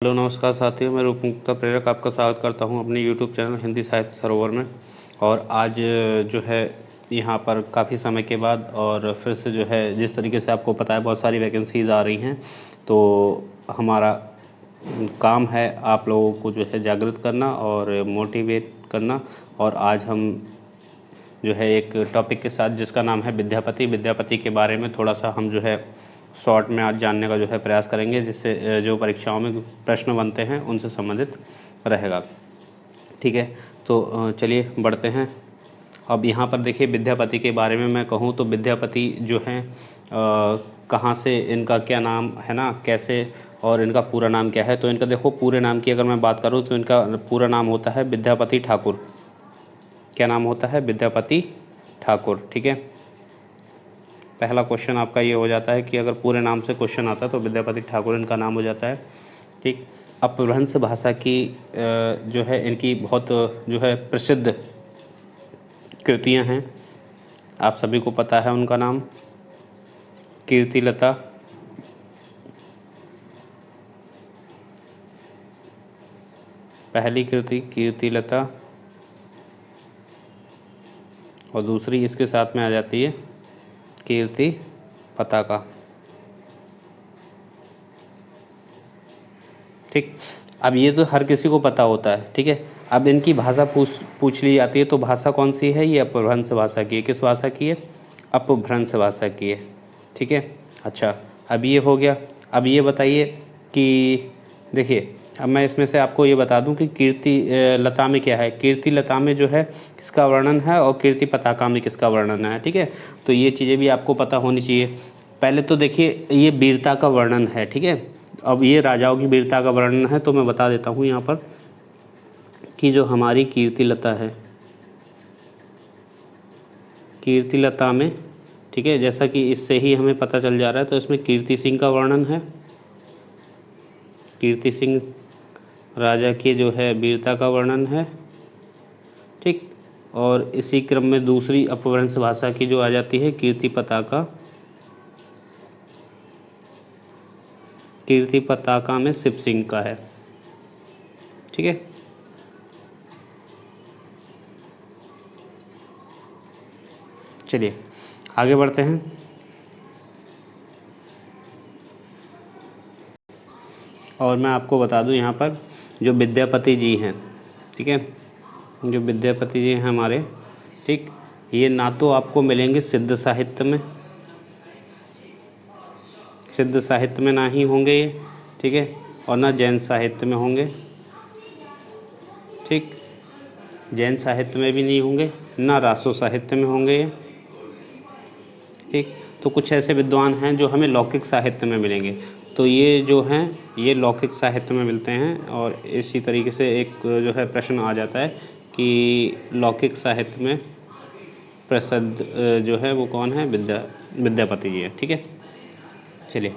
Hello नमस्कार साथियों, मैं रूपमुक्ता प्रेरक आपका स्वागत करता हूं अपने यूट्यूब चैनल हिंदी साहित्य सरोवर में। और आज जो है यहां पर काफ़ी समय के बाद और फिर से जो है जिस तरीके से आपको पता है बहुत सारी वैकेंसीज़ आ रही हैं, तो हमारा काम है आप लोगों को जो है जागृत करना और मोटिवेट करना। और आज हम जो है एक टॉपिक के साथ जिसका नाम है विद्यापति के बारे में थोड़ा सा हम जो है शॉर्ट में आज जानने का जो है प्रयास करेंगे, जिससे जो परीक्षाओं में प्रश्न बनते हैं उनसे संबंधित रहेगा। ठीक है, तो चलिए बढ़ते हैं। अब यहाँ पर देखिए, विद्यापति के बारे में मैं कहूँ तो विद्यापति जो हैं कहाँ से, इनका क्या नाम है ना, कैसे और इनका पूरा नाम क्या है। तो इनका देखो, पूरे नाम की अगर मैं बात करूँ तो इनका पूरा नाम होता है विद्यापति ठाकुर। क्या नाम होता है? विद्यापति ठाकुर। ठीक है, पहला क्वेश्चन आपका ये हो जाता है कि अगर पूरे नाम से क्वेश्चन आता है तो विद्यापति ठाकुर इनका नाम हो जाता है। ठीक, अपभ्रंश भाषा की जो है इनकी बहुत जो है प्रसिद्ध कृतियां हैं, आप सभी को पता है उनका नाम। कीर्तिलता, पहली कृति कीर्तिलता, और दूसरी इसके साथ में आ जाती है कीर्ति पताका। ठीक, अब ये तो हर किसी को पता होता है। ठीक है, अब इनकी भाषा पूछ ली जाती है तो भाषा कौन सी है? ये अपभ्रंश भाषा की है। किस भाषा की है? अपभ्रंश भाषा की है। ठीक है, अच्छा, अब ये हो गया। अब ये बताइए कि देखिए, अब मैं इसमें से आपको ये बता दूं कि कीर्ति लता में क्या है। कीर्ति लता में जो है किसका वर्णन है और कीर्ति पताका में किसका वर्णन है। ठीक है, तो ये चीज़ें भी आपको पता होनी चाहिए। पहले तो देखिए, ये वीरता का वर्णन है। ठीक है, अब ये राजाओं की वीरता का वर्णन है, तो मैं बता देता हूँ यहाँ पर कि जो हमारी कीर्तिलता है, कीर्तिलता में, ठीक है, जैसा कि इससे ही हमें पता चल जा रहा है, तो इसमें कीर्ति सिंह का वर्णन है। कीर्ति सिंह राजा की जो है वीरता का वर्णन है। ठीक, और इसी क्रम में दूसरी अपभ्रंश भाषा की जो आ जाती है कीर्ति पताका। कीर्ति पताका में शिव सिंह का है। ठीक है, चलिए आगे बढ़ते हैं। और मैं आपको बता दूं यहाँ पर जो विद्यापति जी हैं, ठीक है, जो विद्यापति जी हैं हमारे, ठीक, ये ना तो आपको मिलेंगे सिद्ध साहित्य में, सिद्ध साहित्य में ना ही होंगे ये, ठीक है, और ना जैन साहित्य में होंगे। ठीक, जैन साहित्य में भी नहीं होंगे, ना रासो साहित्य में होंगे ये। ठीक, तो कुछ ऐसे विद्वान हैं जो हमें लौकिक साहित्य में मिलेंगे, तो ये जो हैं ये लौकिक साहित्य में मिलते हैं। और इसी तरीके से एक जो है प्रश्न आ जाता है कि लौकिक साहित्य में प्रसिद्ध जो है वो कौन है? विद्यापति जी है। ठीक है, चलिए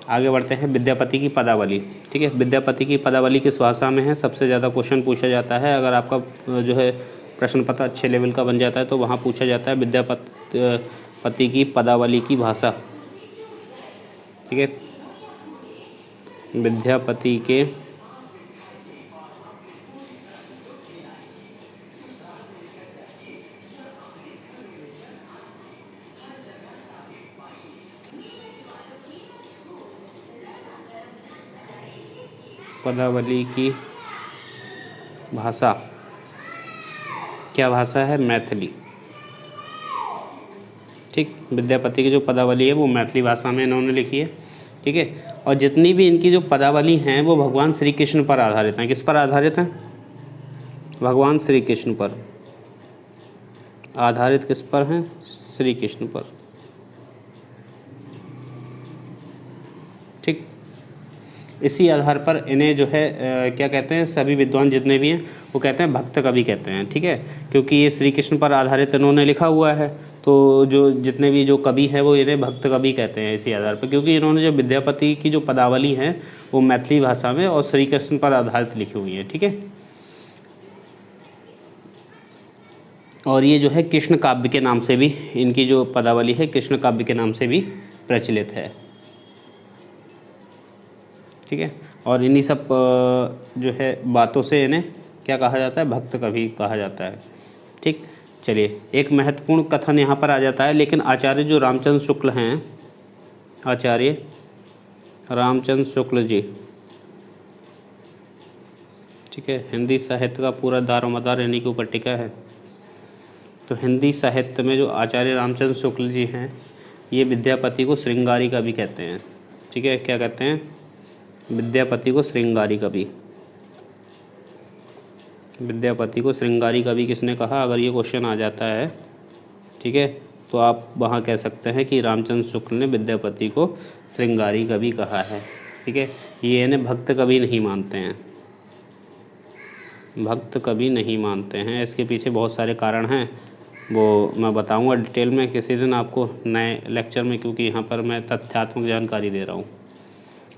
आगे बढ़ते हैं। विद्यापति की पदावली, ठीक है, विद्यापति की पदावली किस भाषा में है? सबसे ज़्यादा क्वेश्चन पूछा जाता है। अगर आपका जो है प्रश्न पत्र अच्छे लेवल का बन जाता है तो वहाँ पूछा जाता है विद्यापति की पदावली की भाषा। ठीक है, विद्यापति के पदावली की भाषा क्या भाषा है? मैथिली। ठीक, विद्यापति की जो पदावली है वो मैथिली भाषा में इन्होंने लिखी है। ठीक है, और जितनी भी इनकी जो पदावली हैं वो भगवान श्री कृष्ण पर आधारित हैं। किस पर आधारित हैं? भगवान श्री कृष्ण पर आधारित। किस पर हैं? श्री कृष्ण पर। ठीक, इसी आधार पर इन्हें जो है क्या कहते हैं, सभी विद्वान जितने भी हैं वो कहते हैं भक्त कवि कहते हैं। ठीक है, क्योंकि ये श्री कृष्ण पर आधारित इन्होंने लिखा हुआ है, तो जो जितने भी जो कवि हैं वो इन्हें भक्त कवि कहते हैं इसी आधार पर, क्योंकि इन्होंने जो विद्यापति की जो पदावली हैं वो मैथिली भाषा में और श्री कृष्ण पर आधारित लिखी हुई है। ठीक है, और ये जो है कृष्ण काव्य के नाम से भी, इनकी जो पदावली है कृष्ण काव्य के नाम से भी प्रचलित है। ठीक है, और इन्हीं सब जो है बातों से इन्हें क्या कहा जाता है, भक्त कवि कहा जाता है। ठीक, चलिए एक महत्वपूर्ण कथन यहाँ पर आ जाता है, लेकिन आचार्य जो रामचंद्र शुक्ल हैं, आचार्य रामचंद्र शुक्ल जी, ठीक है, हिंदी साहित्य का पूरा दारोमदार इन्हीं के ऊपर टिका है। तो हिंदी साहित्य में जो आचार्य रामचंद्र शुक्ल जी हैं, ये विद्यापति को श्रृंगारी कवि कहते हैं। ठीक है, क्या कहते हैं, विद्यापति को श्रृंगारी कवि। विद्यापति को श्रृंगारी कवि किसने कहा, अगर ये क्वेश्चन आ जाता है, ठीक है, तो आप वहाँ कह सकते हैं कि रामचंद्र शुक्ल ने विद्यापति को श्रृंगारी कवि कहा है। ठीक है, ये इन्हें भक्त कवि नहीं मानते हैं, भक्त कवि नहीं मानते हैं। इसके पीछे बहुत सारे कारण हैं, वो मैं बताऊंगा डिटेल में किसी दिन आपको नए लेक्चर में, क्योंकि यहाँ पर मैं तथ्यात्मक जानकारी दे रहा हूँ।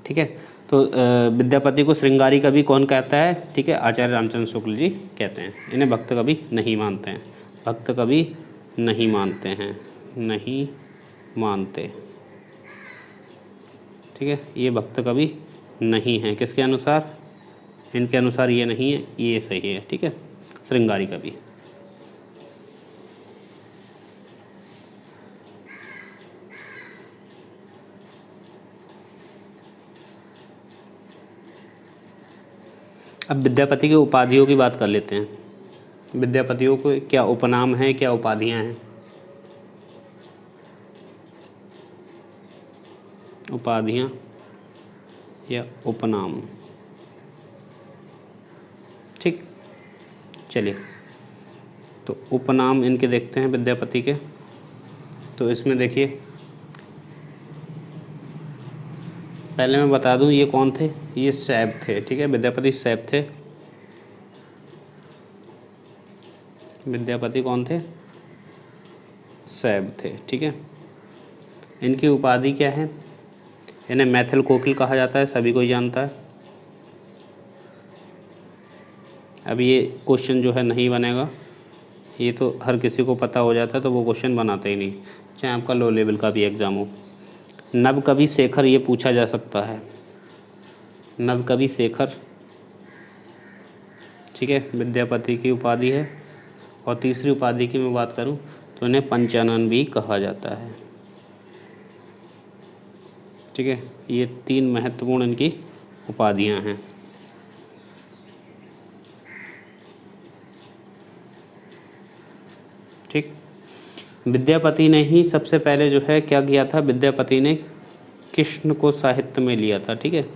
ठीक है, तो विद्यापति को श्रृंगारी कवि कौन कहता है, ठीक है, आचार्य रामचंद्र शुक्ल जी कहते हैं। इन्हें भक्त कवि नहीं मानते हैं, भक्त कवि नहीं मानते हैं, नहीं मानते। ठीक है, ये भक्त कवि नहीं हैं, किसके अनुसार, इनके अनुसार ये नहीं है, ये सही है। ठीक है, श्रृंगारी कवि। अब विद्यापति की उपाधियों की बात कर लेते हैं। विद्यापतियों को क्या उपनाम हैं, क्या उपाधियां हैं। उपाधियां या उपनाम। ठीक, चलिए तो उपनाम इनके देखते हैं विद्यापति के। तो इसमें देखिए, पहले मैं बता दूं ये कौन थे, ये शैव थे। ठीक है, विद्यापति शैव थे। विद्यापति कौन थे, शैव थे। ठीक है, इनकी उपाधि क्या है, इन्हें मैथिल कोकिल कहा जाता है, सभी कोई जानता है। अब ये क्वेश्चन जो है नहीं बनेगा, ये तो हर किसी को पता हो जाता है, तो वो क्वेश्चन बनाते ही नहीं, चाहे आपका लो लेवल का भी एग्ज़ाम हो। नवकवि शेखर ये पूछा जा सकता है, नवकवि शेखर। ठीक है, विद्यापति की उपाधि है। और तीसरी उपाधि की मैं बात करूं तो इन्हें पंचानन भी कहा जाता है। ठीक है, ये तीन महत्वपूर्ण इनकी उपाधियां हैं। ठीक, विद्यापति ने ही सबसे पहले जो है क्या किया था, विद्यापति ने कृष्ण को साहित्य में लिया था। ठीक है,